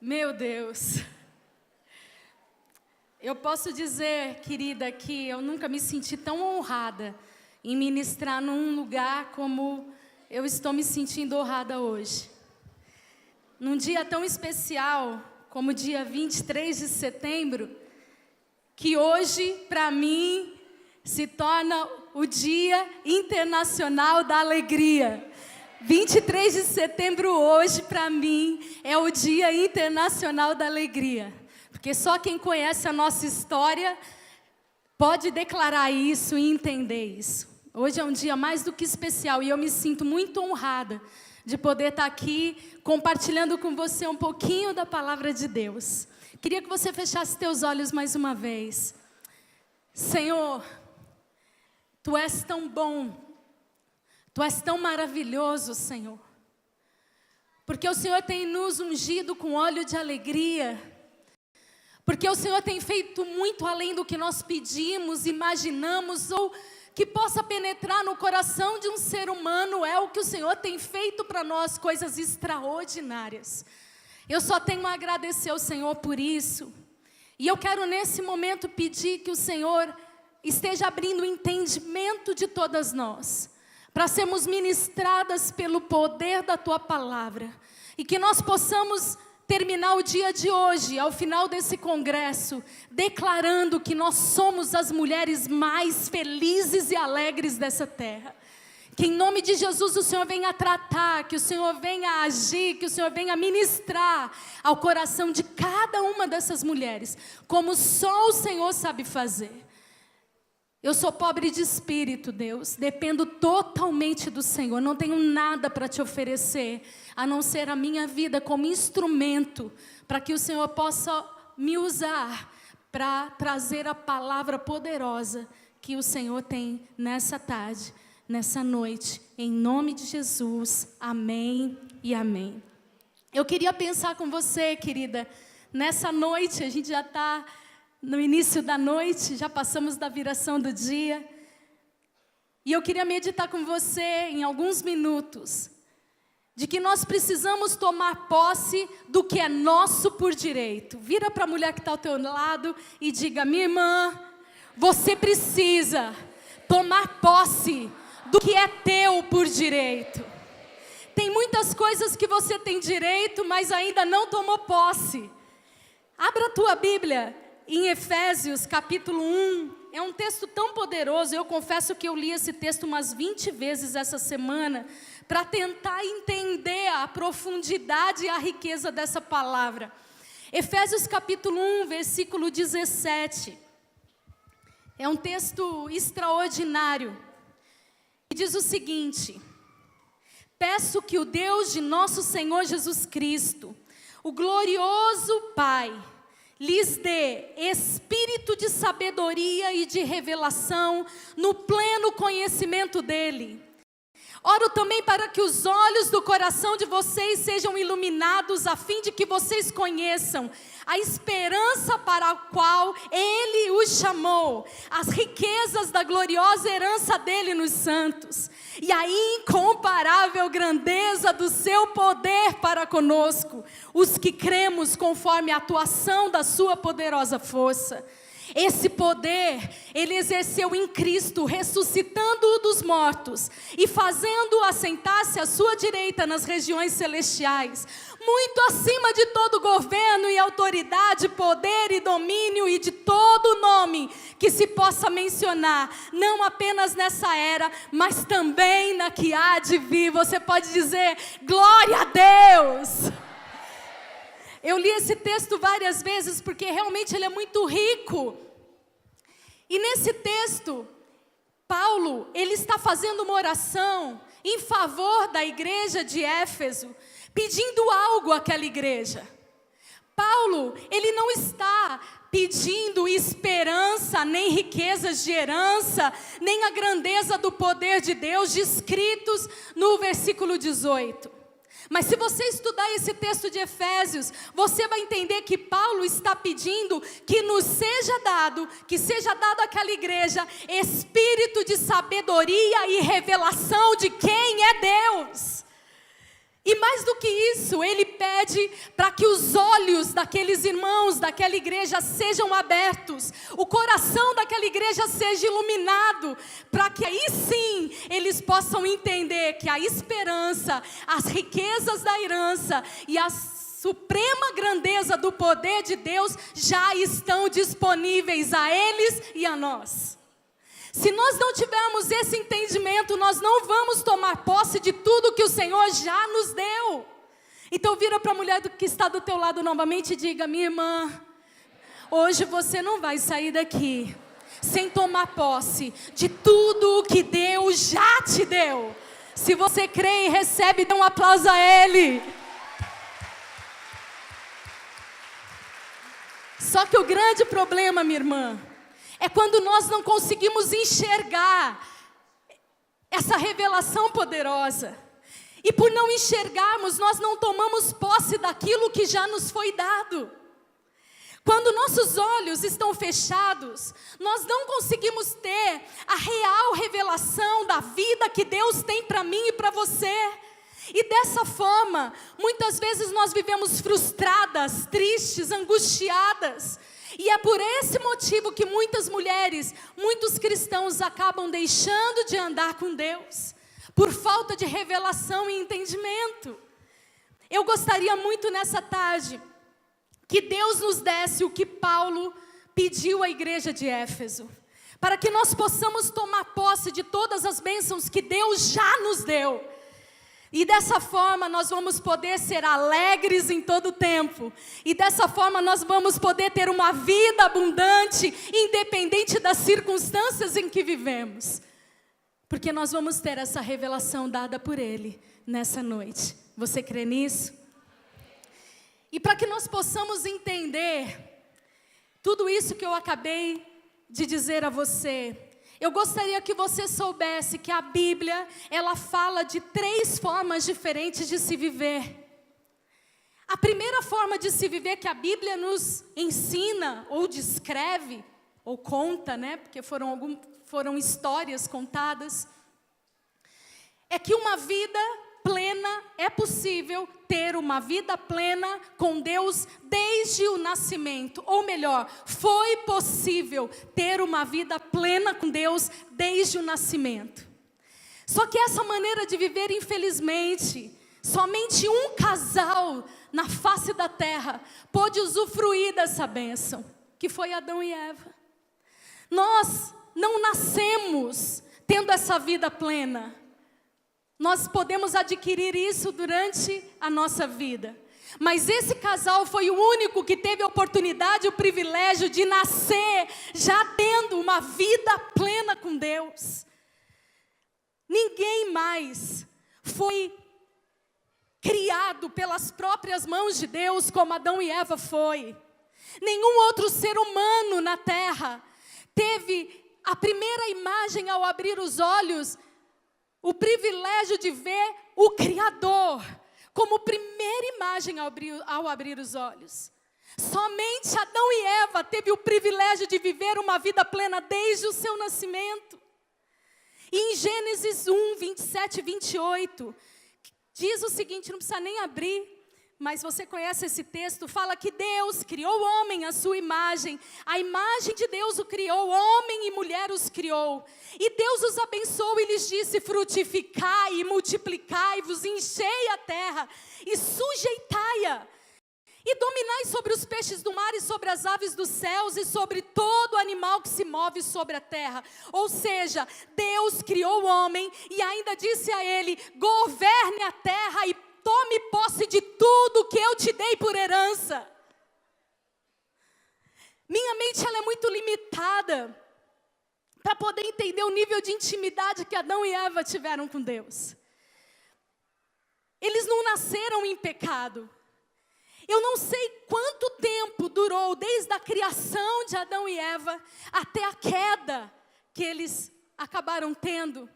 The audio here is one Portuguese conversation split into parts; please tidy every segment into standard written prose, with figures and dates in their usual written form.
Meu Deus. Eu posso dizer, querida, que eu nunca me senti tão honrada em ministrar num lugar como eu estou me sentindo honrada hoje. Num dia tão especial como o dia 23 de setembro, que hoje, para mim, se torna o Dia Internacional da Alegria. 23 de setembro hoje, para mim, é o Dia Internacional da Alegria. Porque só quem conhece a nossa história pode declarar isso e entender isso. Hoje é um dia mais do que especial e eu me sinto muito honrada de poder estar aqui compartilhando com você um pouquinho da palavra de Deus. Queria que você fechasse teus olhos mais uma vez. Senhor, Tu és tão bom, Tu és tão maravilhoso, Senhor. Porque o Senhor tem nos ungido com óleo de alegria. Porque o Senhor tem feito muito além do que nós pedimos, imaginamos ou que possa penetrar no coração de um ser humano. É o que o Senhor tem feito para nós, coisas extraordinárias. Eu só tenho a agradecer ao Senhor por isso. E eu quero nesse momento pedir que o Senhor esteja abrindo o entendimento de todas nós, para sermos ministradas pelo poder da Tua palavra. E que nós possamos terminar o dia de hoje, ao final desse congresso, declarando que nós somos as mulheres mais felizes e alegres dessa terra. Que em nome de Jesus o Senhor venha tratar, que o Senhor venha agir, que o Senhor venha ministrar ao coração de cada uma dessas mulheres, como só o Senhor sabe fazer. Eu sou pobre de espírito, Deus, dependo totalmente do Senhor, não tenho nada para te oferecer, a não ser a minha vida como instrumento, para que o Senhor possa me usar, para trazer a palavra poderosa que o Senhor tem nessa tarde, nessa noite, em nome de Jesus, amém e amém. Eu queria pensar com você, querida, nessa noite, a gente já está no início da noite, já passamos da viração do dia. E eu queria meditar com você em alguns minutos, de que nós precisamos tomar posse do que é nosso por direito. Vira para a mulher que está ao teu lado e diga: minha irmã, você precisa tomar posse do que é teu por direito. Tem muitas coisas que você tem direito, mas ainda não tomou posse. Abra a tua Bíblia em Efésios capítulo 1, é um texto tão poderoso. Eu confesso que eu li esse texto umas 20 vezes essa semana, para tentar entender a profundidade e a riqueza dessa palavra. Efésios capítulo 1, versículo 17, é um texto extraordinário, e diz o seguinte: peço que o Deus de nosso Senhor Jesus Cristo, o glorioso Pai, lhes dê espírito de sabedoria e de revelação no pleno conhecimento dele. Oro também para que os olhos do coração de vocês sejam iluminados, a fim de que vocês conheçam a esperança para a qual Ele os chamou, as riquezas da gloriosa herança dele nos santos, e a incomparável grandeza do seu poder para conosco, os que cremos conforme a atuação da sua poderosa força. Esse poder, Ele exerceu em Cristo, ressuscitando-o dos mortos e fazendo-o assentar-se à sua direita nas regiões celestiais, muito acima de todo governo e autoridade, poder e domínio e de todo nome que se possa mencionar, não apenas nessa era, mas também na que há de vir. Você pode dizer: glória a Deus! Eu li esse texto várias vezes porque realmente ele é muito rico. E nesse texto, Paulo, ele está fazendo uma oração em favor da igreja de Éfeso, pedindo algo àquela igreja. Paulo, ele não está pedindo esperança, nem riquezas de herança, nem a grandeza do poder de Deus, descritos no versículo 18. Mas se você estudar esse texto de Efésios, você vai entender que Paulo está pedindo que nos seja dado, que seja dado àquela igreja, espírito de sabedoria e revelação de quem é Deus. E mais do que isso, ele pede para que os olhos daqueles irmãos, daquela igreja sejam abertos, o coração daquela igreja seja iluminado, para que aí sim eles possam entender que a esperança, as riquezas da herança e a suprema grandeza do poder de Deus já estão disponíveis a eles e a nós. Se nós não tivermos esse entendimento, nós não vamos tomar posse de tudo que o Senhor já nos deu. Então vira para a mulher que está do teu lado novamente e diga: minha irmã, hoje você não vai sair daqui sem tomar posse de tudo o que Deus já te deu. Se você crê e recebe, dê um aplauso a Ele. Só que o grande problema, minha irmã, é quando nós não conseguimos enxergar essa revelação poderosa. E por não enxergarmos, nós não tomamos posse daquilo que já nos foi dado. Quando nossos olhos estão fechados, nós não conseguimos ter a real revelação da vida que Deus tem para mim e para você. E dessa forma, muitas vezes nós vivemos frustradas, tristes, angustiadas. E é por esse motivo que muitas mulheres, muitos cristãos acabam deixando de andar com Deus, por falta de revelação e entendimento. Eu gostaria muito nessa tarde que Deus nos desse o que Paulo pediu à igreja de Éfeso, para que nós possamos tomar posse de todas as bênçãos que Deus já nos deu. E dessa forma nós vamos poder ser alegres em todo o tempo. E dessa forma nós vamos poder ter uma vida abundante, independente das circunstâncias em que vivemos. Porque nós vamos ter essa revelação dada por Ele nessa noite. Você crê nisso? E para que nós possamos entender tudo isso que eu acabei de dizer a você, eu gostaria que você soubesse que a Bíblia, ela fala de 3 formas diferentes de se viver. A primeira forma de se viver que a Bíblia nos ensina, ou descreve, ou conta, né? Porque foram histórias contadas, é que uma vida plena, é possível ter uma vida plena com Deus desde o nascimento. Ou melhor, foi possível ter uma vida plena com Deus desde o nascimento. Só que essa maneira de viver, infelizmente, somente um casal na face da terra pôde usufruir dessa bênção, que foi Adão e Eva. Nós não nascemos tendo essa vida plena. Nós podemos adquirir isso durante a nossa vida. Mas esse casal foi o único que teve a oportunidade e o privilégio de nascer já tendo uma vida plena com Deus. Ninguém mais foi criado pelas próprias mãos de Deus como Adão e Eva foi. Nenhum outro ser humano na terra teve a primeira imagem ao abrir os olhos, o privilégio de ver o Criador como primeira imagem ao abrir os olhos. Somente Adão e Eva teve o privilégio de viver uma vida plena desde o seu nascimento. E em Gênesis 1, 27 e 28, diz o seguinte, não precisa nem abrir, mas você conhece esse texto, fala que Deus criou o homem à sua imagem, a imagem de Deus o criou, homem e mulher os criou, e Deus os abençoou e lhes disse, frutificai e multiplicai-vos, enchei a terra e sujeitai-a, e dominai sobre os peixes do mar e sobre as aves dos céus e sobre todo animal que se move sobre a terra. Ou seja, Deus criou o homem e ainda disse a ele, governe a terra e tome posse de tudo que eu te dei por herança. Minha mente ela é muito limitada para poder entender o nível de intimidade que Adão e Eva tiveram com Deus. Eles não nasceram em pecado. Eu não sei quanto tempo durou desde a criação de Adão e Eva até a queda que eles acabaram tendo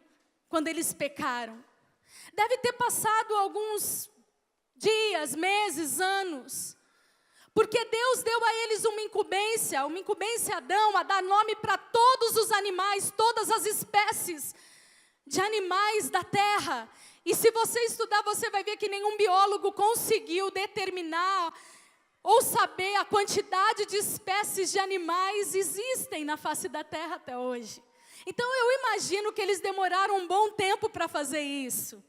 quando eles pecaram. Deve ter passado alguns dias, meses, anos, porque Deus deu a eles uma incumbência a Adão, a dar nome para todos os animais, todas as espécies de animais da terra. E se você estudar, você vai ver que nenhum biólogo conseguiu determinar ou saber a quantidade de espécies de animais existem na face da terra até hoje. Então eu imagino que eles demoraram um bom tempo para fazer isso.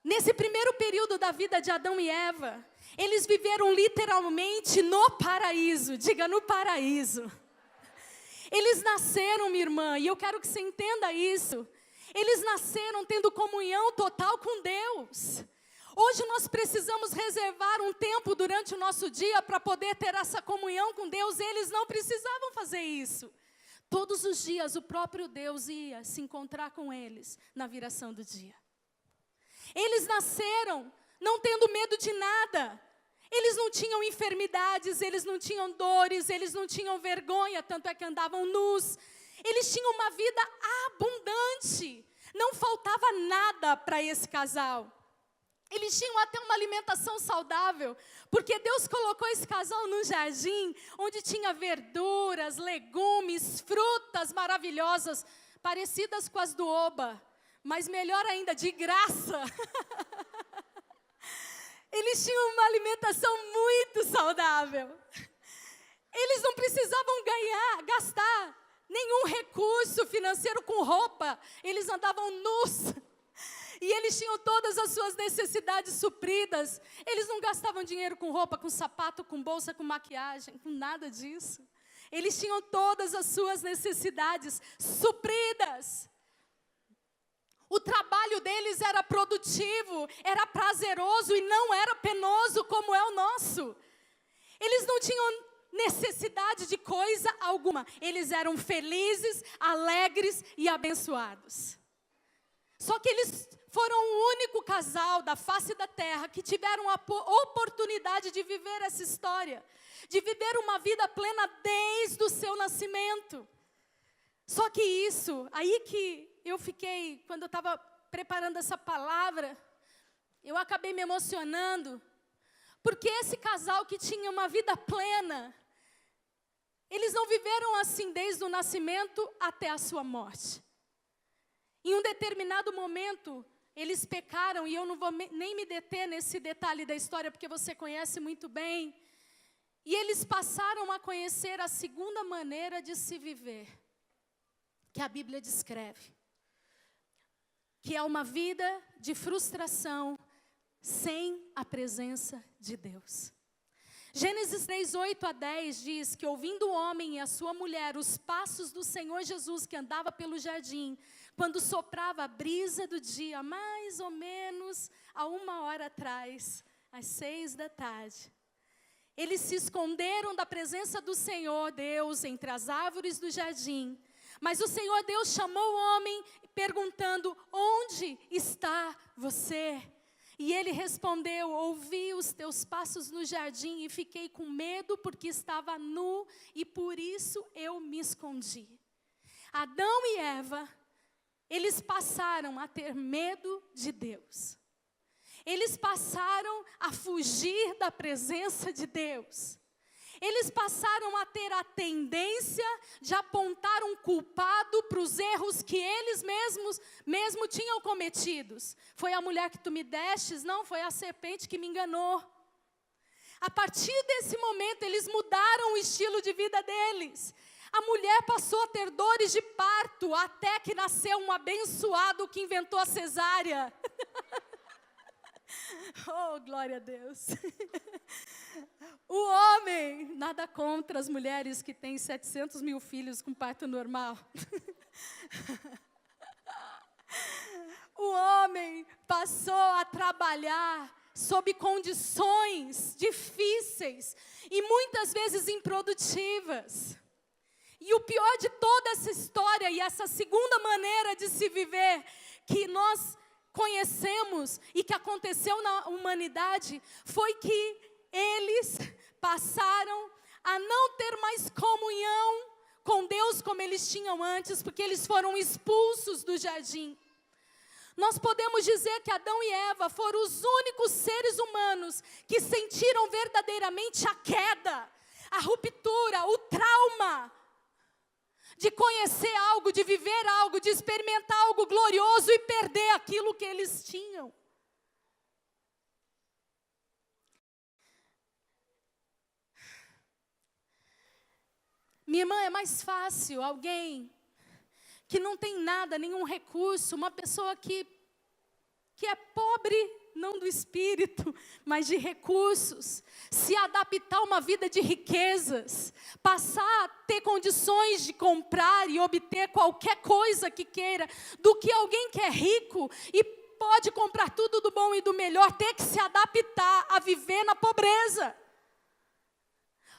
Nesse primeiro período da vida de Adão e Eva, eles viveram literalmente no paraíso. Diga, no paraíso. Eles nasceram, minha irmã, e eu quero que você entenda isso. Eles nasceram tendo comunhão total com Deus. Hoje nós precisamos reservar um tempo durante o nosso dia para poder ter essa comunhão com Deus. Eles não precisavam fazer isso. Todos os dias o próprio Deus ia se encontrar com eles na viração do dia. Eles nasceram não tendo medo de nada. Eles não tinham enfermidades, eles não tinham dores, eles não tinham vergonha, tanto é que andavam nus. Eles tinham uma vida abundante. Não faltava nada para esse casal. Eles tinham até uma alimentação saudável, porque Deus colocou esse casal num jardim, onde tinha verduras, legumes, frutas maravilhosas, parecidas com as do Oba, mas melhor ainda, de graça. Eles tinham uma alimentação muito saudável. Eles não precisavam gastar nenhum recurso financeiro com roupa. Eles andavam nus. E eles tinham todas as suas necessidades supridas. Eles não gastavam dinheiro com roupa, com sapato, com bolsa, com maquiagem, com nada disso. Eles tinham todas as suas necessidades supridas. O trabalho deles era produtivo, era prazeroso e não era penoso como é o nosso. Eles não tinham necessidade de coisa alguma. Eles eram felizes, alegres e abençoados. Só que eles foram o único casal da face da terra que tiveram a oportunidade de viver essa história, de viver uma vida plena desde o seu nascimento. Só que isso, aí que eu fiquei, quando eu estava preparando essa palavra, eu acabei me emocionando, porque esse casal que tinha uma vida plena, eles não viveram assim desde o nascimento até a sua morte. Em um determinado momento, eles pecaram, e eu não vou nem me deter nesse detalhe da história, porque você conhece muito bem. E eles passaram a conhecer a segunda maneira de se viver, que a Bíblia descreve, que é uma vida de frustração sem a presença de Deus. Gênesis 3, 8 a 10 diz que ouvindo o homem e a sua mulher os passos do Senhor Jesus que andava pelo jardim, quando soprava a brisa do dia, mais ou menos a 1h atrás, às 6 da tarde, eles se esconderam da presença do Senhor Deus entre as árvores do jardim. Mas o Senhor Deus chamou o homem perguntando, onde está você? E ele respondeu, ouvi os teus passos no jardim e fiquei com medo porque estava nu e por isso eu me escondi. Adão e Eva, eles passaram a ter medo de Deus. Eles passaram a fugir da presença de Deus. Eles passaram a ter a tendência de apontar um culpado para os erros que eles mesmo tinham cometidos. Foi a mulher que tu me destes? Não, foi a serpente que me enganou. A partir desse momento, eles mudaram o estilo de vida deles. A mulher passou a ter dores de parto, até que nasceu um abençoado que inventou a cesárea. Oh, glória a Deus. O homem, nada contra as mulheres que têm 700 mil filhos com parto normal. O homem passou a trabalhar sob condições difíceis e muitas vezes improdutivas. E o pior de toda essa história e essa segunda maneira de se viver que nós conhecemos e que aconteceu na humanidade foi que eles passaram a não ter mais comunhão com Deus como eles tinham antes, porque eles foram expulsos do jardim. Nós podemos dizer que Adão e Eva foram os únicos seres humanos que sentiram verdadeiramente a queda, a ruptura, o trauma de conhecer algo, de viver algo, de experimentar algo glorioso e perder aquilo que eles tinham. Minha irmã, é mais fácil alguém que não tem nada, nenhum recurso, uma pessoa que é pobre, não do espírito, mas de recursos, se adaptar a uma vida de riquezas, passar a ter condições de comprar e obter qualquer coisa que queira, do que alguém que é rico e pode comprar tudo do bom e do melhor, ter que se adaptar a viver na pobreza.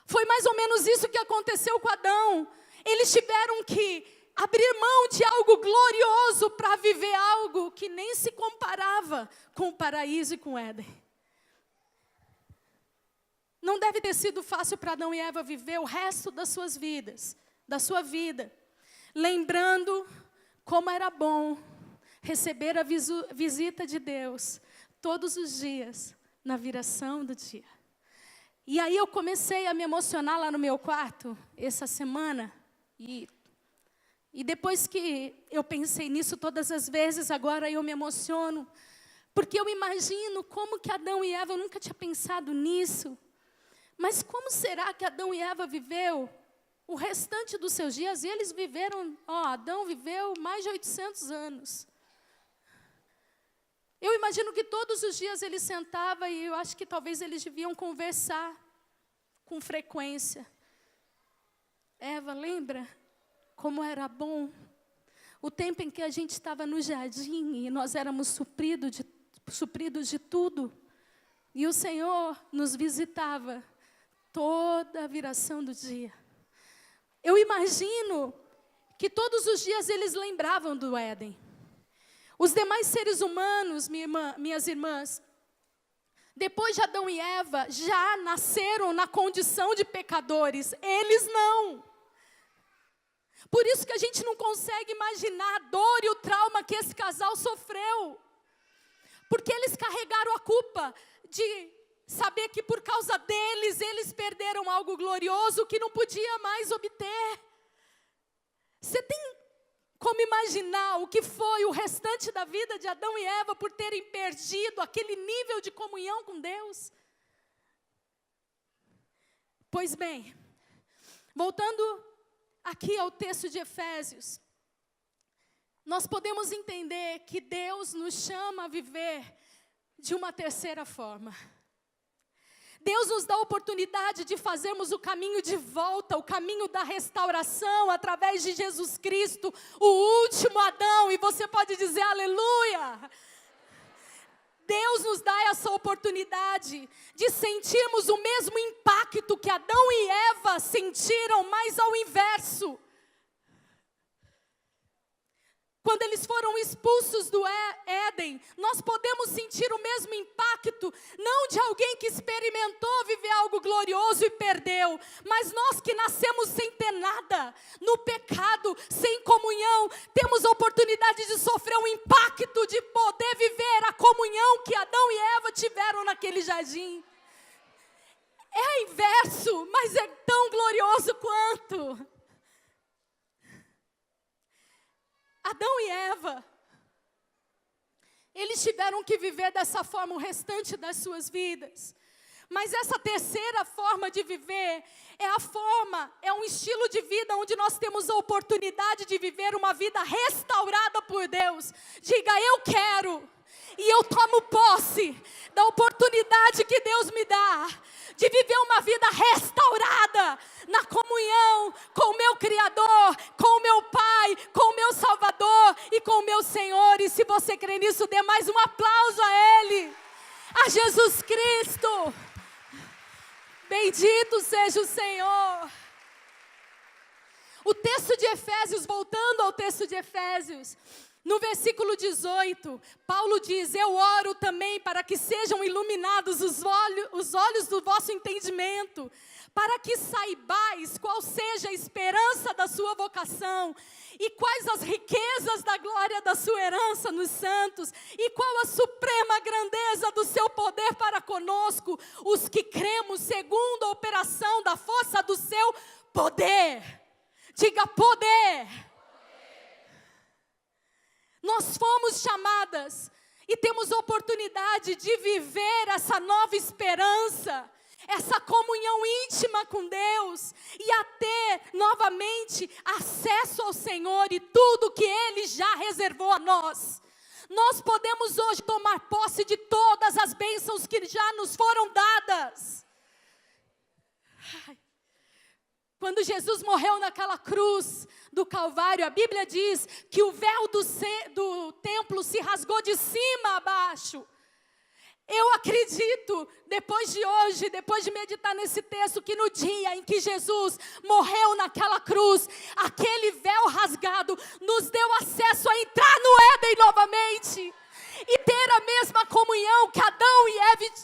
Foi mais ou menos isso que aconteceu com Adão. Eles tiveram que abrir mão de algo glorioso para viver algo que nem se comparava com o paraíso e com o Éden. Não deve ter sido fácil para Adão e Eva viver o resto das suas vidas, da sua vida, lembrando como era bom receber a visita de Deus todos os dias, na viração do dia. E aí eu comecei a me emocionar lá no meu quarto, essa semana, e depois que eu pensei nisso todas as vezes, agora eu me emociono, porque eu imagino como que Adão e Eva, eu nunca tinha pensado nisso, mas como será que Adão e Eva viveu o restante dos seus dias? E eles viveram, Adão viveu mais de 800 anos. Eu imagino que todos os dias ele sentava e eu acho que talvez eles deviam conversar com frequência. Eva, lembra como era bom o tempo em que a gente estava no jardim e nós éramos supridos de tudo. E o Senhor nos visitava toda a viração do dia. Eu imagino que todos os dias eles lembravam do Éden. Os demais seres humanos, minhas irmãs, depois de Adão e Eva, já nasceram na condição de pecadores. Eles não. Por isso que a gente não consegue imaginar a dor e o trauma que esse casal sofreu. Porque eles carregaram a culpa de saber que por causa deles, eles perderam algo glorioso que não podia mais obter. Você tem como imaginar o que foi o restante da vida de Adão e Eva por terem perdido aquele nível de comunhão com Deus? Pois bem, voltando aqui ao texto de Efésios, nós podemos entender que Deus nos chama a viver de uma terceira forma. Deus nos dá a oportunidade de fazermos o caminho de volta, o caminho da restauração, através de Jesus Cristo, o último Adão, e você pode dizer aleluia. Deus nos dá essa oportunidade de sentirmos o mesmo impacto que Adão e Eva sentiram, mas ao inverso. Quando eles foram expulsos do Éden, nós podemos sentir o mesmo impacto, não de alguém que experimentou viver algo glorioso e perdeu, mas nós que nascemos sem ter nada, no pecado, sem comunhão, temos a oportunidade de sofrer um impacto de poder viver a comunhão que Adão e Eva tiveram naquele jardim. É inverso, mas é tão glorioso quanto. Adão e Eva, eles tiveram que viver dessa forma o restante das suas vidas. Mas essa terceira forma de viver é um estilo de vida onde nós temos a oportunidade de viver uma vida restaurada por Deus. Diga, eu quero, e eu tomo posse da oportunidade que Deus me dá de viver uma vida restaurada na comunhão com o meu Criador, com o meu Pai, com o meu Salvador e com o meu Senhor. E se você crê nisso, dê mais um aplauso a Ele, a Jesus Cristo. Bendito seja o Senhor. O texto de Efésios, voltando ao texto de Efésios, no versículo 18, Paulo diz, eu oro também para que sejam iluminados os olhos do vosso entendimento, para que saibais qual seja a esperança da sua vocação, e quais as riquezas da glória da sua herança nos santos, e qual a suprema grandeza do seu poder para conosco, os que cremos segundo a operação da força do seu poder. Diga poder. Nós fomos chamadas e temos oportunidade de viver essa nova esperança, essa comunhão íntima com Deus e a ter novamente acesso ao Senhor e tudo que Ele já reservou a nós. Nós podemos hoje tomar posse de todas as bênçãos que já nos foram dadas. Quando Jesus morreu naquela cruz do Calvário, a Bíblia diz que o véu do templo se rasgou de cima a baixo. Eu acredito, depois de hoje, depois de meditar nesse texto, que no dia em que Jesus morreu naquela cruz, aquele véu rasgado nos deu acesso a entrar no Éden novamente e ter a mesma comunhão que Adão e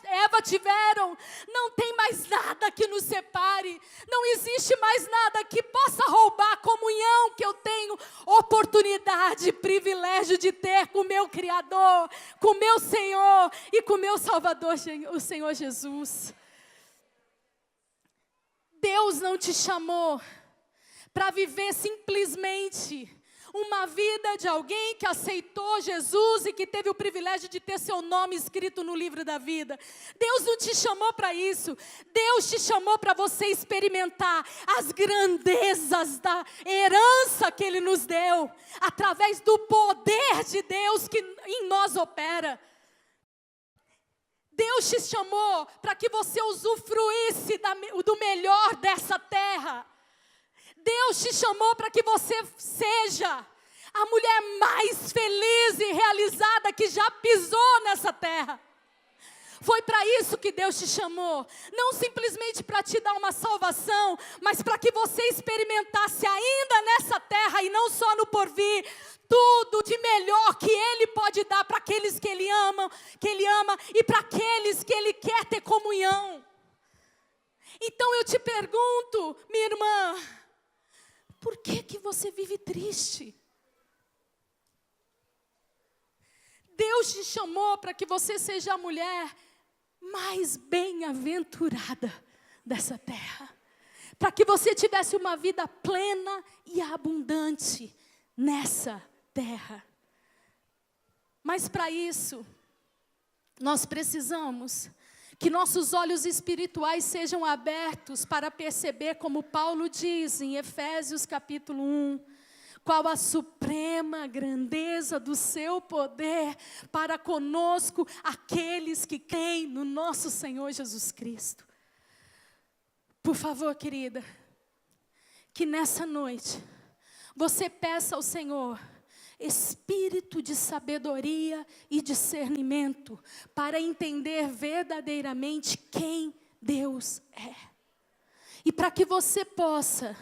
Eva tiveram. Não tem mais nada que nos separe, não existe mais nada que possa roubar a comunhão que eu tenho oportunidade, privilégio de ter com o meu Criador, com o meu Senhor e com o meu Salvador, o Senhor Jesus. Deus não te chamou para viver simplesmente uma vida de alguém que aceitou Jesus e que teve o privilégio de ter seu nome escrito no livro da vida. Deus não te chamou para isso. Deus te chamou para você experimentar as grandezas da herança que Ele nos deu, através do poder de Deus que em nós opera. Deus te chamou para que você usufruísse do melhor dessa terra. Deus te chamou para que você seja a mulher mais feliz e realizada que já pisou nessa terra. Foi para isso que Deus te chamou. Não simplesmente para te dar uma salvação, mas para que você experimentasse ainda nessa terra e não só no porvir, tudo de melhor que Ele pode dar para aqueles que Ele ama e para aqueles que Ele quer ter comunhão. Então eu te pergunto, minha irmã, por que você vive triste? Deus te chamou para que você seja a mulher mais bem-aventurada dessa terra. Para que você tivesse uma vida plena e abundante nessa terra. Mas para isso, nós precisamos que nossos olhos espirituais sejam abertos para perceber, como Paulo diz em Efésios capítulo 1, qual a suprema grandeza do seu poder para conosco, aqueles que creem no nosso Senhor Jesus Cristo. Por favor, querida, que nessa noite você peça ao Senhor espírito de sabedoria e discernimento para entender verdadeiramente quem Deus é. E para que você possa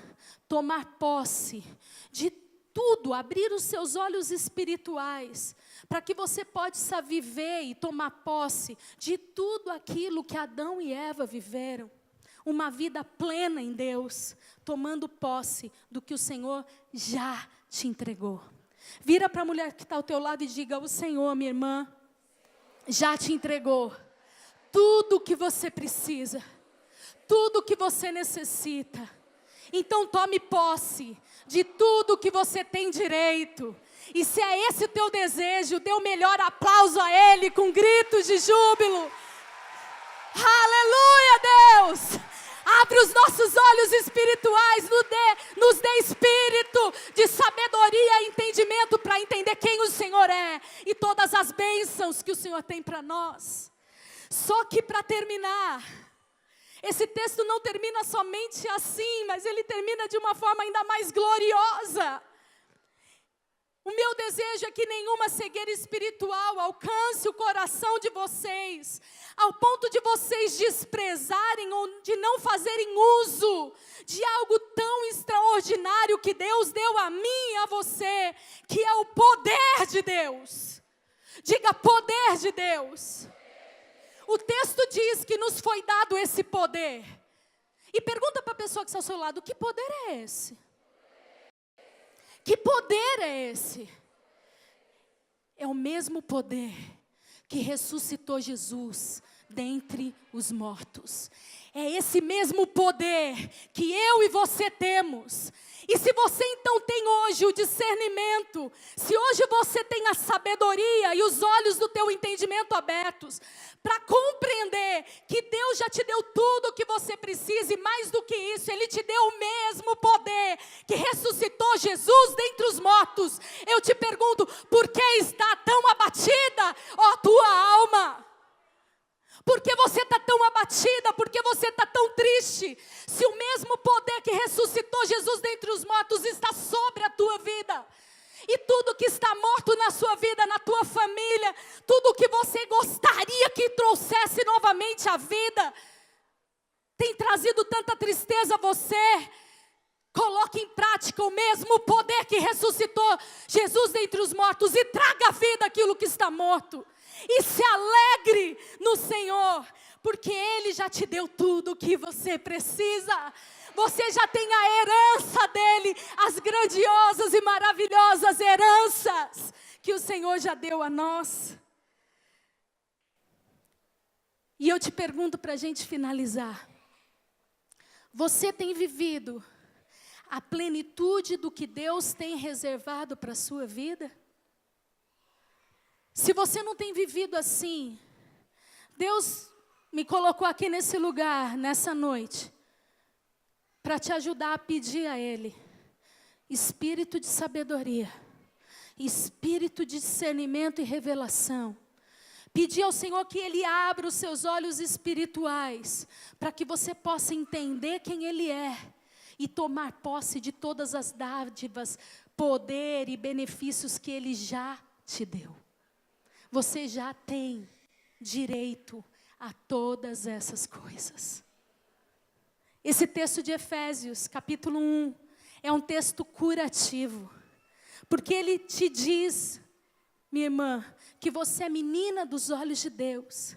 tomar posse de tudo, abrir os seus olhos espirituais, para que você possa viver e tomar posse de tudo aquilo que Adão e Eva viveram. Uma vida plena em Deus, tomando posse do que o Senhor já te entregou. Vira para a mulher que está ao teu lado e diga: o Senhor, minha irmã, já te entregou tudo o que você precisa, tudo o que você necessita. Então tome posse de tudo que você tem direito. E se é esse o teu desejo, dê o melhor aplauso a Ele com gritos de júbilo. Aleluia, Deus! Abre os nossos olhos espirituais, nos dê espírito de sabedoria e entendimento para entender quem o Senhor é e todas as bênçãos que o Senhor tem para nós. Só que para terminar, esse texto não termina somente assim, mas ele termina de uma forma ainda mais gloriosa. O meu desejo é que nenhuma cegueira espiritual alcance o coração de vocês, ao ponto de vocês desprezarem ou de não fazerem uso de algo tão extraordinário que Deus deu a mim e a você, que é o poder de Deus. Diga: poder de Deus. O texto diz que nos foi dado esse poder. E pergunta para a pessoa que está ao seu lado: que poder é esse? Que poder é esse? É o mesmo poder que ressuscitou Jesus dentre os mortos. É esse mesmo poder que eu e você temos. E se você então tem hoje o discernimento, se hoje você tem a sabedoria e os olhos do teu entendimento abertos, para compreender que Deus já te deu tudo o que você precisa, e mais do que isso, Ele te deu o mesmo poder que ressuscitou Jesus dentre os mortos. Eu te pergunto, por que está tão abatida, ó tua alma? Por que você está tão abatida? Por que você está tão triste? Se o mesmo poder que ressuscitou Jesus dentre os mortos está sobre a tua vida. E tudo que está morto na sua vida, na tua família, tudo que você gostaria que trouxesse novamente à vida, tem trazido tanta tristeza a você. Coloque em prática o mesmo poder que ressuscitou Jesus dentre os mortos e traga à vida aquilo que está morto. E se alegre no Senhor, porque Ele já te deu tudo o que você precisa. Você já tem a herança dEle, as grandiosas e maravilhosas heranças que o Senhor já deu a nós. E eu te pergunto para a gente finalizar. Você tem vivido a plenitude do que Deus tem reservado para a sua vida? Se você não tem vivido assim, Deus me colocou aqui nesse lugar, nessa noite, para te ajudar a pedir a Ele espírito de sabedoria, espírito de discernimento e revelação. Pedir ao Senhor que Ele abra os seus olhos espirituais, para que você possa entender quem Ele é e tomar posse de todas as dádivas, poder e benefícios que Ele já te deu. Você já tem direito a todas essas coisas. Esse texto de Efésios, capítulo 1, é um texto curativo. Porque ele te diz, minha irmã, que você é menina dos olhos de Deus.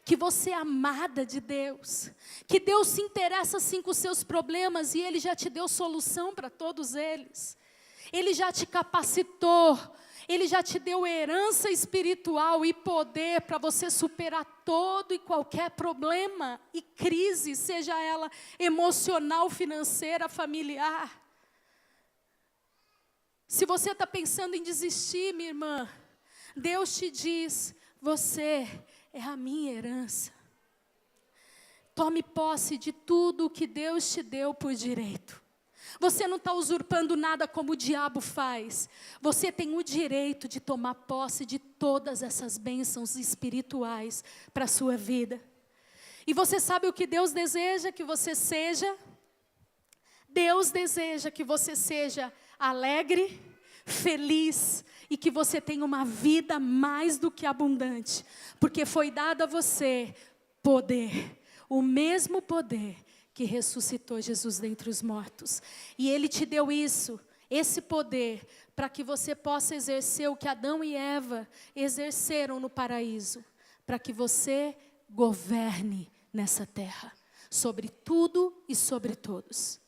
Que você é amada de Deus. Que Deus se interessa sim com os seus problemas e Ele já te deu solução para todos eles. Ele já te capacitou. Ele já te deu herança espiritual e poder para você superar todo e qualquer problema e crise, seja ela emocional, financeira, familiar. Se você está pensando em desistir, minha irmã, Deus te diz, você é a minha herança. Tome posse de tudo o que Deus te deu por direito. Você não está usurpando nada como o diabo faz. Você tem o direito de tomar posse de todas essas bênçãos espirituais para a sua vida. E você sabe o que Deus deseja que você seja? Deus deseja que você seja alegre, feliz e que você tenha uma vida mais do que abundante. Porque foi dado a você poder, o mesmo poder que ressuscitou Jesus dentre os mortos. E Ele te deu isso, esse poder, para que você possa exercer o que Adão e Eva exerceram no paraíso. Para que você governe nessa terra, sobre tudo e sobre todos.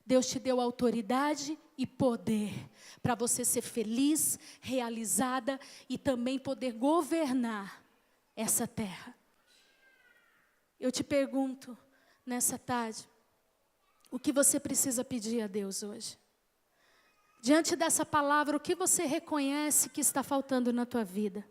Deus te deu autoridade e poder, para você ser feliz, realizada e também poder governar essa terra. Eu te pergunto, nessa tarde, o que você precisa pedir a Deus hoje? Diante dessa palavra, o que você reconhece que está faltando na tua vida?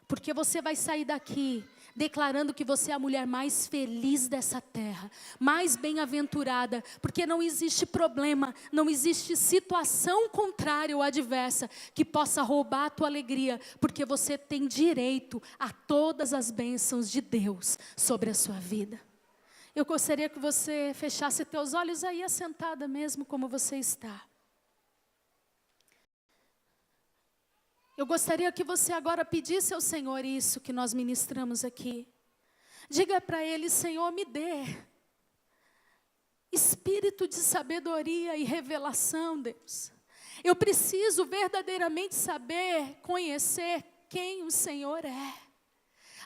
Porque você vai sair daqui declarando que você é a mulher mais feliz dessa terra, mais bem-aventurada, porque não existe problema, não existe situação contrária ou adversa que possa roubar a tua alegria, porque você tem direito a todas as bênçãos de Deus sobre a sua vida. Eu gostaria que você fechasse teus olhos aí, assentada mesmo como você está. Eu gostaria que você agora pedisse ao Senhor isso que nós ministramos aqui. Diga para Ele, Senhor, me dê espírito de sabedoria e revelação, Deus. Eu preciso verdadeiramente saber, conhecer quem o Senhor é.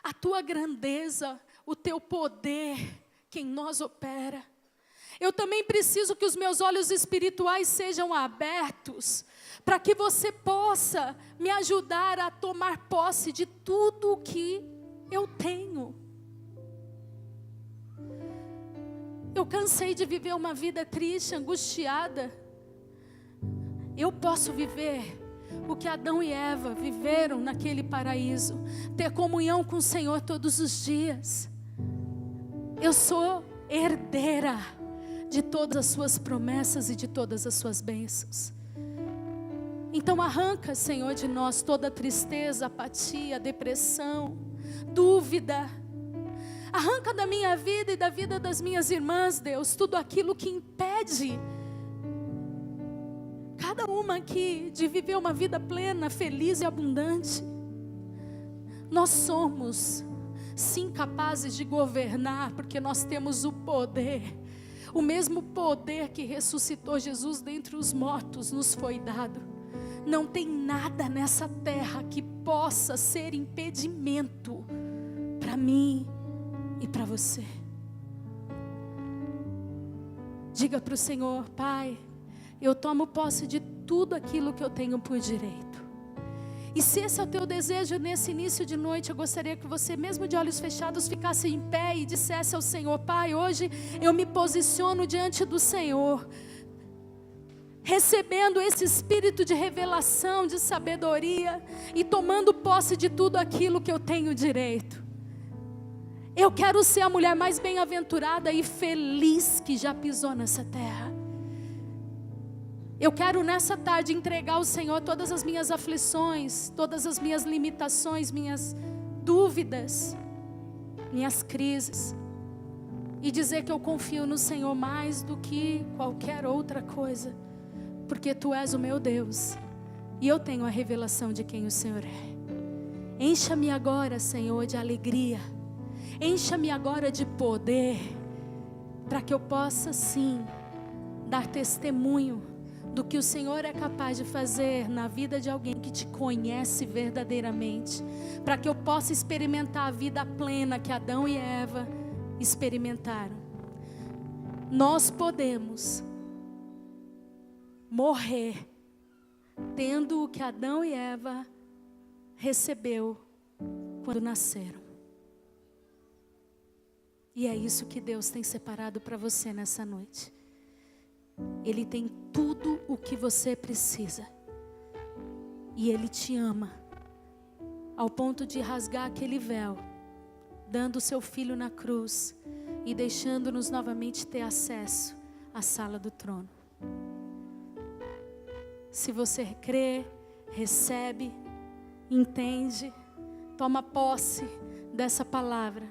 A Tua grandeza, o Teu poder que em nós opera. Eu também preciso que os meus olhos espirituais sejam abertos, para que você possa me ajudar a tomar posse de tudo o que eu tenho. Eu cansei de viver uma vida triste, angustiada. Eu posso viver o que Adão e Eva viveram naquele paraíso. Ter comunhão com o Senhor todos os dias. Eu sou herdeira de todas as suas promessas e de todas as suas bênçãos. Então arranca, Senhor, de nós toda tristeza, apatia, depressão, dúvida. Arranca da minha vida e da vida das minhas irmãs, Deus, tudo aquilo que impede cada uma aqui de viver uma vida plena, feliz e abundante. Nós somos, sim, capazes de governar, porque nós temos o poder. O mesmo poder que ressuscitou Jesus dentre os mortos nos foi dado. Não tem nada nessa terra que possa ser impedimento para mim e para você. Diga para o Senhor: Pai, eu tomo posse de tudo aquilo que eu tenho por direito. E se esse é o teu desejo nesse início de noite, eu gostaria que você, mesmo de olhos fechados, ficasse em pé e dissesse ao Senhor: Pai, hoje eu me posiciono diante do Senhor, recebendo esse espírito de revelação, de sabedoria, e tomando posse de tudo aquilo que eu tenho direito. Eu quero ser a mulher mais bem-aventurada e feliz que já pisou nessa terra. Eu quero nessa tarde entregar ao Senhor todas as minhas aflições, todas as minhas limitações, minhas dúvidas, minhas crises, e dizer que eu confio no Senhor mais do que qualquer outra coisa, porque Tu és o meu Deus, e eu tenho a revelação de quem o Senhor é. Encha-me agora, Senhor, de alegria, encha-me agora de poder, para que eu possa sim dar testemunho do que o Senhor é capaz de fazer na vida de alguém que Te conhece verdadeiramente, para que eu possa experimentar a vida plena que Adão e Eva experimentaram. Nós podemos morrer tendo o que Adão e Eva recebeu quando nasceram. E é isso que Deus tem separado para você nessa noite. Ele tem tudo o que você precisa. E Ele te ama, ao ponto de rasgar aquele véu, dando o seu Filho na cruz e deixando-nos novamente ter acesso à sala do trono. Se você crê, recebe, entende, toma posse dessa palavra,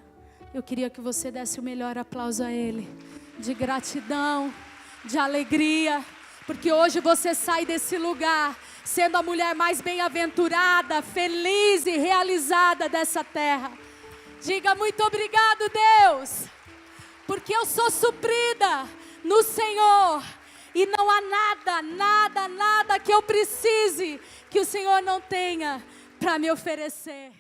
eu queria que você desse o melhor aplauso a Ele, de gratidão, de alegria, porque hoje você sai desse lugar sendo a mulher mais bem-aventurada, feliz e realizada dessa terra. Diga: muito obrigado, Deus, porque eu sou suprida no Senhor, e não há nada que eu precise que o Senhor não tenha para me oferecer.